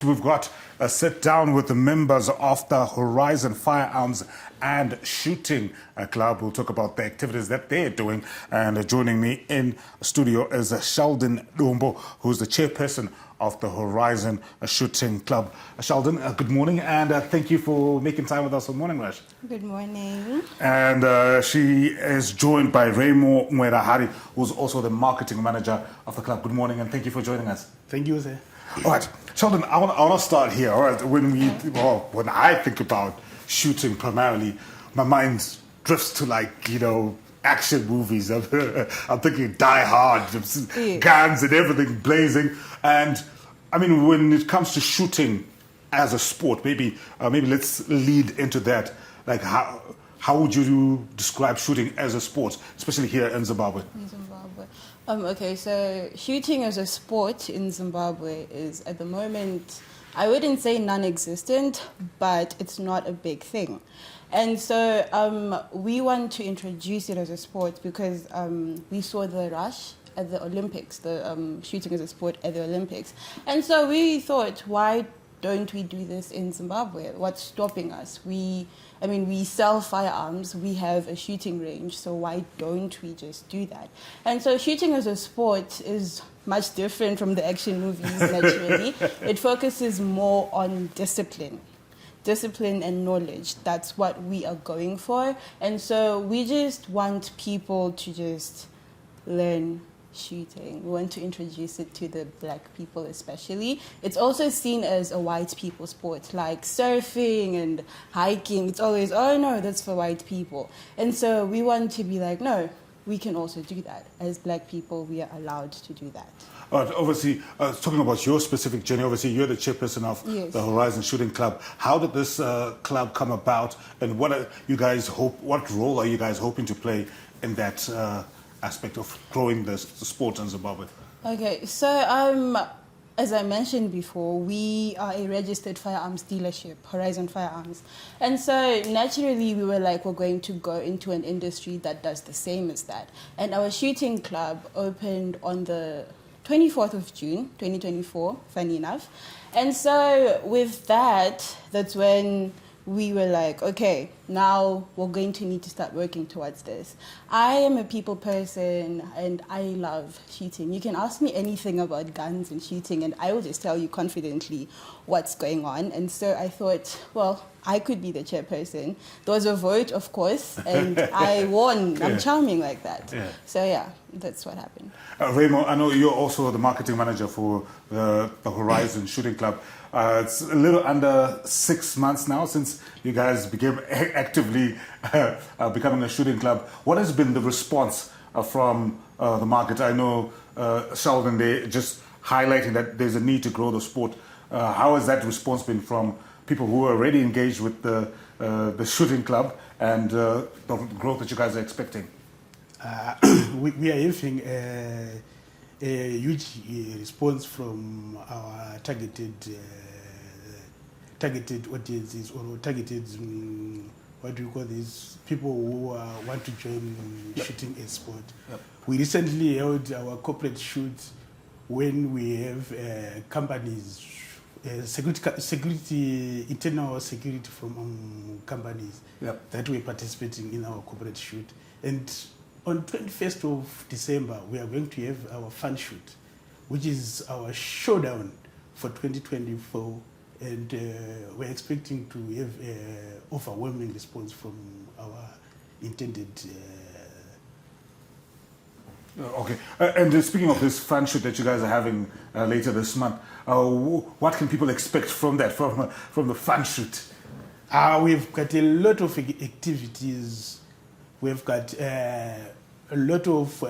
We've got a sit down with the members of the Horizon Firearms and Shooting Club. We'll talk about the activities that they're doing. And joining me in studio is Sheldon Dumbo, who's the chairperson of the Horizon Shooting Club. Sheldon, good morning, and thank you for making time with us. Good morning, Rash. Good morning. And she is joined by Remo Mwerahari, who's also the marketing manager of the club. Good morning, and thank you for joining us. Thank you, sir. All right, Sheldon, I want to start here. All right, when I think about shooting primarily, my mind drifts to action movies. I'm thinking Die Hard, guns and everything blazing. And I mean, when it comes to shooting as a sport, maybe let's lead into that. Like, how would you describe shooting as a sport, especially here in Zimbabwe? Okay, so shooting as a sport in Zimbabwe is at the moment, I wouldn't say non-existent, but it's not a big thing. And so we want to introduce it as a sport because we saw the rush at the Olympics, the shooting as a sport at the Olympics. And so we thought, why don't we do this in Zimbabwe? What's stopping us? We sell firearms, we have a shooting range, so why don't we just do that? And so shooting as a sport is much different from the action movies, naturally. It focuses more on discipline and knowledge. That's what we are going for. And so we just want people to just learn shooting. We want to introduce it to the black people especially. It's also seen as a white people sport, like surfing and hiking. It's always, oh no, that's for white people. And so we want to be like, no, we can also do that. As black people, we are allowed to do that. Obviously, talking about your specific journey, obviously you're the chairperson of the Horizon Shooting Club. How did this club come about, and what role are you guys hoping to play in that aspect of growing the sport in Zimbabwe? Okay, so as I mentioned before, we are a registered firearms dealership, Horizon Firearms. And so naturally we were like, we're going to go into an industry that does the same as that. And our shooting club opened on the 24th of June, 2024, funny enough. And so with that, that's when we were like, okay, now we're going to need to start working towards this. I am a people person and I love shooting. You can ask me anything about guns and shooting and I will just tell you confidently what's going on. And so I thought, well, I could be the chairperson. There was a vote, of course, and I won. I'm charming like that. Yeah. So yeah, that's what happened. Remo, I know you're also the marketing manager for the Horizon Shooting Club. It's a little under 6 months now since you guys became actively becoming a shooting club. What has been the response from the market? I know, Sheldon, they just highlighting that there's a need to grow the sport. How has that response been from people who are already engaged with the shooting club and the growth that you guys are expecting? We are having a huge response from our targeted audiences, or targeted, what do you call these, people who want to join shooting a sport. Yep. We recently held our corporate shoot when we have companies, internal security from companies that were participating in our corporate shoot. And on 21st of December, we are going to have our fun shoot, which is our showdown for 2024. And we're expecting to have an overwhelming response from our intended... Okay. And speaking of this fun shoot that you guys are having later this month, what can people expect from that, from the fun shoot? We've got a lot of activities. We've got a lot of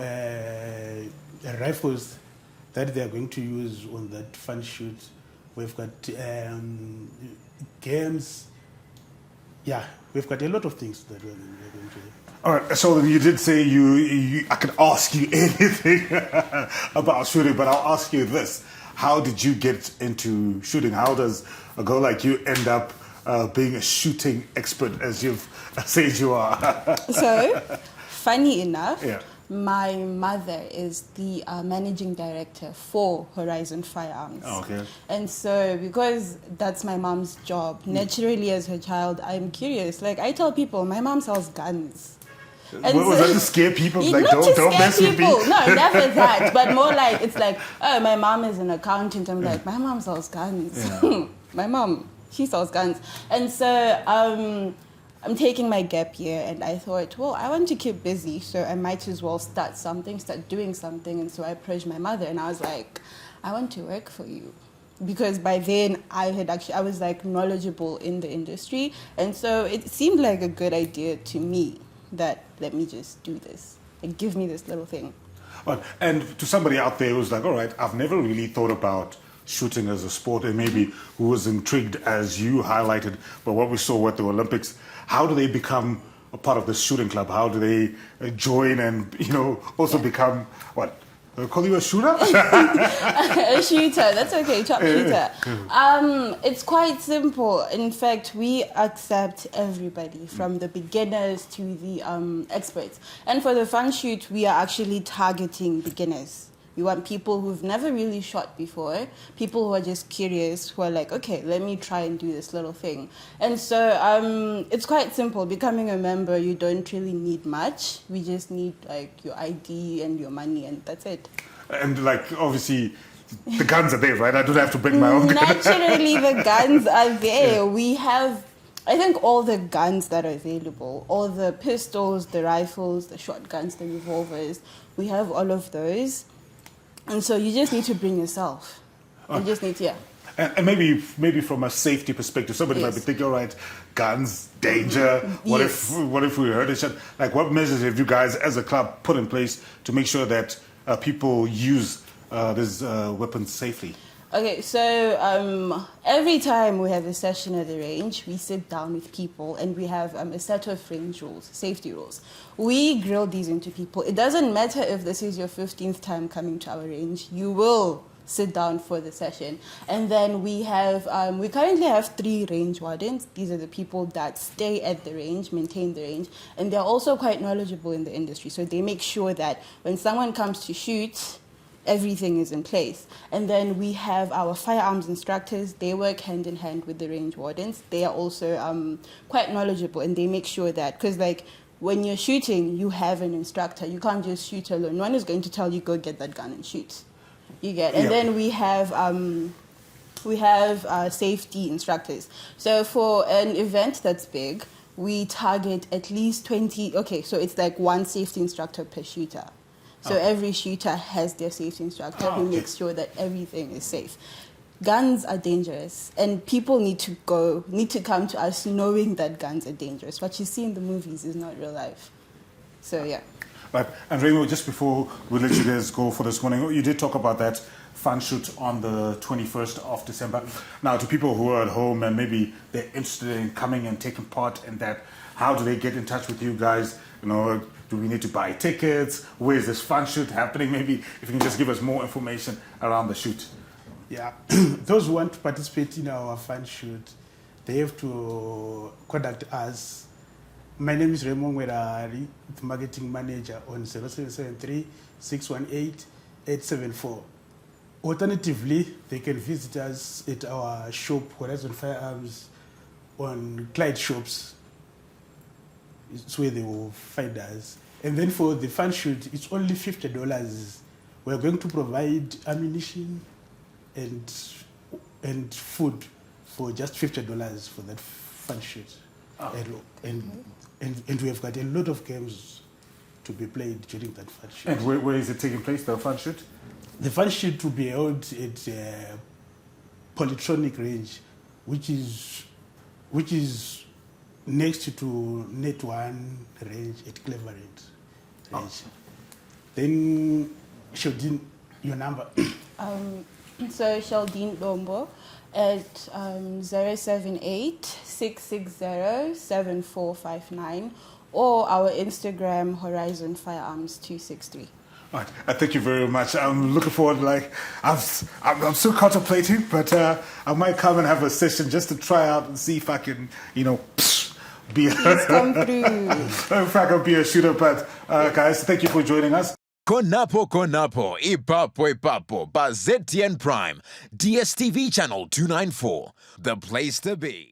rifles that they are going to use on that fun shoot. We've got games. Yeah, we've got a lot of things that we're going to do. All right, so you did say I could ask you anything about shooting, but I'll ask you this. How did you get into shooting? How does a girl like you end up being a shooting expert as you've said you are? So, funny enough, My mother is the managing director for Horizon Firearms. Oh, okay. And so, because that's my mom's job, naturally as her child, I'm curious. Like, I tell people, my mom sells guns. What was that to scare people? Like, not to don't scare mess with me. people. No, never that. But more like, it's like, oh, my mom is an accountant. I'm like, my mom sells guns. Yeah. My mom, she sells guns. And so I'm taking my gap year, and I thought, well, I want to keep busy, so I might as well start doing something. And so I approached my mother, and I was like, I want to work for you. Because by then I was like knowledgeable in the industry. And so it seemed like a good idea to me that let me just do this. Like, give me this little thing. Right. And to somebody out there who's like, all right, I've never really thought about shooting as a sport, and maybe who was intrigued, as you highlighted, by what we saw at the Olympics, how do they become a part of this shooting club? How do they join and, also become, what? They call you a shooter? A shooter, that's okay, top shooter. It's quite simple. In fact, we accept everybody from the beginners to the experts. And for the fun shoot, we are actually targeting beginners. We want people who've never really shot before, people who are just curious, who are like, okay, let me try and do this little thing. And so it's quite simple. Becoming a member, you don't really need much. We just need like your ID and your money, and that's it. And like, obviously, the guns are there, right? I don't have to bring my own gun. Naturally, the guns are there. We have, I think, all the guns that are available, all the pistols, the rifles, the shotguns, the revolvers. We have all of those. And so you just need to bring yourself. You just need to, yeah. And maybe from a safety perspective, somebody might be thinking, all right, guns, danger. What if we hurt each other? Like, what measures have you guys as a club put in place to make sure that people use these weapons safely? Okay, so every time we have a session at the range, we sit down with people and we have a set of range rules, safety rules. We grill these into people. It doesn't matter if this is your 15th time coming to our range, you will sit down for the session. And then we currently have 3 range wardens. These are the people that stay at the range, maintain the range, and they're also quite knowledgeable in the industry. So they make sure that when someone comes to shoot, everything is in place. And then we have our firearms instructors. They work hand in hand with the range wardens. They are also quite knowledgeable, and they make sure that, because like when you're shooting, you have an instructor. You can't just shoot alone. One is going to tell you, go get that gun and shoot. You get. And then we have safety instructors. So for an event that's big, we target at least 20. Okay, so it's like 1 safety instructor per shooter. So every shooter has their safety instructor who makes sure that everything is safe. Guns are dangerous, and people need to come to us knowing that guns are dangerous. What you see in the movies is not real life. So yeah. Right. And Remo, just before we let you guys go for this morning, you did talk about that fun shoot on the 21st of December. Now, to people who are at home and maybe they're interested in coming and taking part in that, how do they get in touch with you guys? Do we need to buy tickets? Where is this fun shoot happening? Maybe if you can just give us more information around the shoot. Yeah, those who want to participate in our fun shoot, they have to contact us. My name is Raymond Werari, the marketing manager on 0773 618 874. Alternatively, they can visit us at our shop, Horizon Firearms, on Clyde Shops. It's where they will find us. And then for the fun shoot, it's only $50. We're going to provide ammunition and food for just $50 for that fun shoot. And we have got a lot of games to be played during that fun shoot. And where is it taking place, the fun shoot? The fun shoot will be held at Polytronic Range, which is next to Net 1 range at Cleveland range. Then, Sheldin, your number. So Sheldin Bombo at 078 660 7459, or our Instagram Horizon Firearms 263. Right. Thank you very much. I'm looking forward. I'm still contemplating, but I might come and have a session just to try out and see if I can, be Please come through. if I can be a shooter. But guys, thank you for joining us. Konapo Ipapo ba ZTN Prime, DSTV channel 294, the place to be.